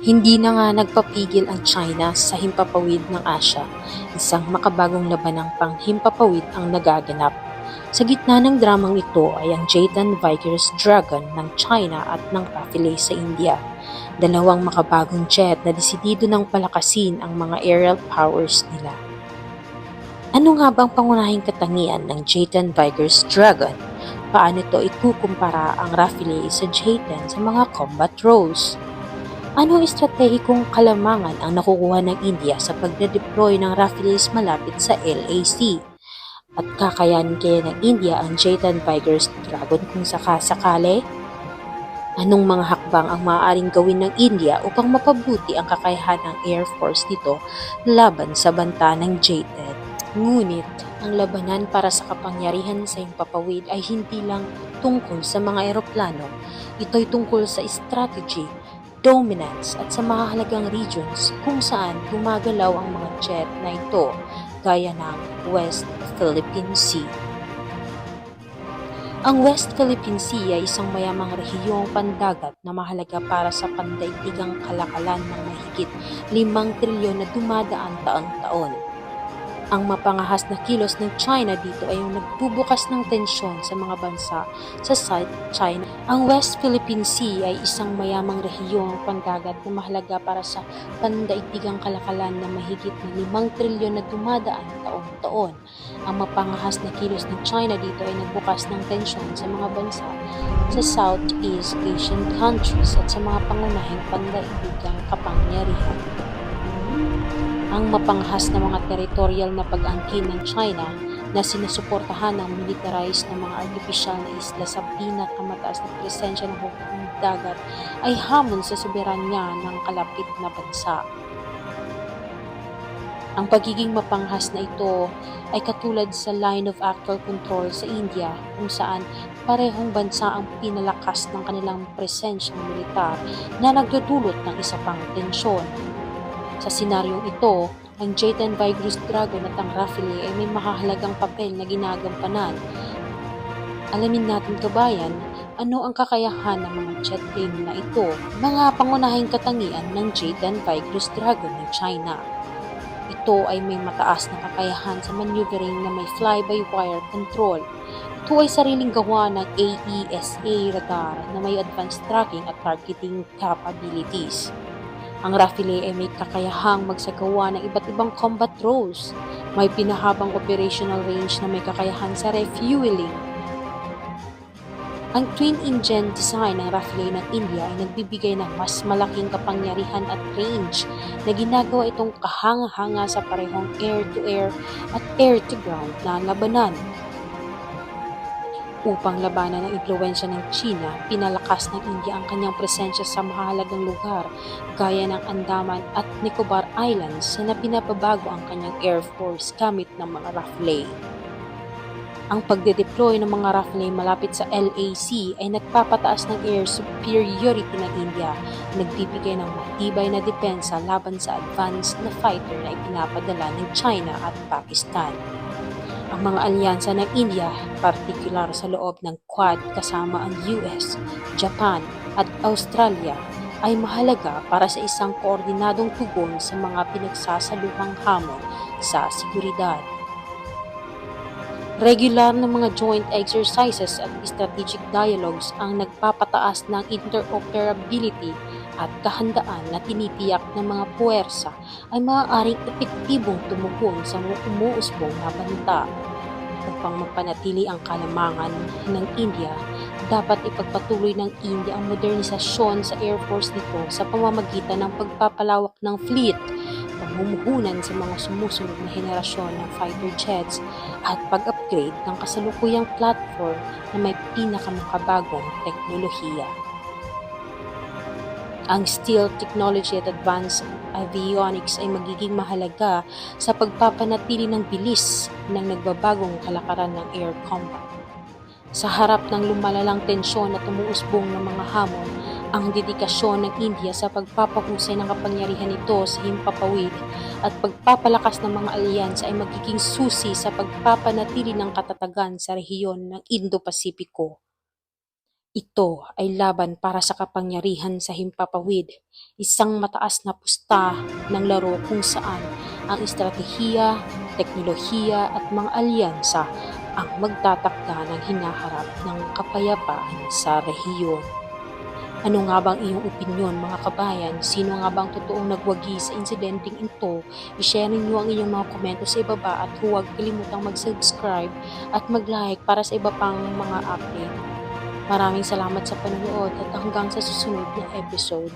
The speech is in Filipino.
Hindi na nga nagpapigil ang China sa himpapawid ng Asya, isang makabagong labanang panghimpapawid ang nagaganap. Sa gitna ng dramang ito ay ang Jatan Vigorous Dragon ng China at ng Rafale sa India, dalawang makabagong jet na desidido ng palakasin ang mga aerial powers nila. Ano nga bang pangunahing katangian ng Jatan Vigorous Dragon? Paano ito ikukumpara ang Rafale sa Jatan sa mga combat roles? Anong estratehikong kalamangan ang nakukuha ng India sa pagde-deploy ng Rafales malapit sa LAC? At kakayanin kaya ng India ang Jatan Vigorous Dragon kung sakasakali? Anong mga hakbang ang maaaring gawin ng India upang mapabuti ang kakayahan ng Air Force nito laban sa banta ng Jatan? Ngunit, ang labanan para sa kapangyarihan sa himpapawid ay hindi lang tungkol sa mga eroplano. Ito'y tungkol sa strategy, dominance at sa mahalagang regions kung saan gumagalaw ang mga jet na ito gaya ng West Philippine Sea. Ang West Philippine Sea ay isang mayamang rehiyong pandagat na mahalaga para sa pandaigdigang kalakalan ng mahigit 5 trilyon na dumadaan taon-taon. Ang mapangahas na kilos ng China dito ay yung nagbubukas ng tensyon sa mga bansa sa South China. Ang West Philippine Sea ay isang mayamang rehiyong pandagat na mahalaga para sa pandaigdigang kalakalan na mahigit na 5 trilyon na dumadaan taon-taon. Ang mapangahas na kilos ng China dito ay nagbukas ng tensyon sa mga bansa sa Southeast Asian countries at sa mga pangunahing pandaigdigang kapangyarihan. Ang mapanghas na mga teritorial na pag-angkin ng China na sinusuportahan ng militarized na mga artipisyal na isla sa pinakamataas na presensya ng hukbong dagat ay hamon sa soberanya ng kalapit na bansa. Ang pagiging mapanghas na ito ay katulad sa line of actual control sa India kung saan parehong bansa ang pinalakas ng kanilang presensyang militar na nagdudulot ng isa pang tensyon. Sa senaryong ito, ang Jatan Vigorous Dragon at ang Rafale ay may mahahalagang papel na ginagampanan. Alamin natin kabayan, ano ang kakayahan ng mga jet plane na ito, mga pangunahing katangian ng Jatan Vigorous Dragon ng China. Ito ay may mataas na kakayahan sa maneuvering na may fly-by-wire control. Ito ay sariling gawa ng AESA radar na may advanced tracking at targeting capabilities. Ang Rafale ay may kakayahang magsagawa ng iba't ibang combat roles. May pinahabang operational range na may kakayahan sa refueling. Ang twin-engine design ng Rafale ng India ay nagbibigay ng mas malaking kapangyarihan at range na ginagawa itong kahanga-hanga sa parehong air-to-air at air-to-ground na labanan. Upang labanan ang impluwensya ng China, pinalakas ng India ang kanyang presensya sa mahalagang lugar gaya ng Andaman at Nicobar Islands na pinapabago ang kanyang Air Force gamit ng mga Rafale. Ang pagde-deploy ng mga Rafale malapit sa LAC ay nagpapataas ng air superiority ng India, nagbibigay ng matibay na depensa laban sa advanced na fighter na ipinapadala ng China at Pakistan. Ang mga alyansa ng India, partikular sa loob ng Quad kasama ang US, Japan at Australia, ay mahalaga para sa isang koordinadong tugon sa mga pinagsasaluhang hamon sa seguridad. Regular na mga joint exercises at strategic dialogues ang nagpapataas ng interoperability at kahandaan na tinitiyak ng mga puwersa ay maaaring epektibong tumugon sa umuusbong na banta. Upang mapanatili ang kalamangan ng India, dapat ipagpatuloy ng India ang modernisasyon sa Air Force nito sa pamamagitan ng pagpapalawak ng fleet, pamumuhunan sa mga sumusunod na henerasyon ng fighter jets at pag-upgrade ng kasalukuyang platform na may pinakamakabagong teknolohiya. Ang stealth technology at advanced avionics ay magiging mahalaga sa pagpapanatili ng bilis ng nagbabagong kalakaran ng air combat. Sa harap ng lumalalang tensyon at umuusbong ng mga hamon, ang dedikasyon ng India sa pagpapahusay ng kapangyarihan nito sa himpapawid at pagpapalakas ng mga alyansa ay magiging susi sa pagpapanatili ng katatagan sa rehiyon ng Indo-Pasipiko. Ito ay laban para sa kapangyarihan sa himpapawid, isang mataas na pusta ng laro kung saan ang estratehiya, teknolohiya at mga alyansa ang magtatakda ng hinaharap ng kapayapaan sa rehiyon. Ano nga bang iyong opinyon mga kabayan? Sino nga bang totoong nagwagi sa insidenteng ito? I-share ninyo ang inyong mga komento sa ibaba at huwag kalimutang mag-subscribe at mag-like para sa iba pang mga update. Maraming salamat sa panonood at hanggang sa susunod na episode.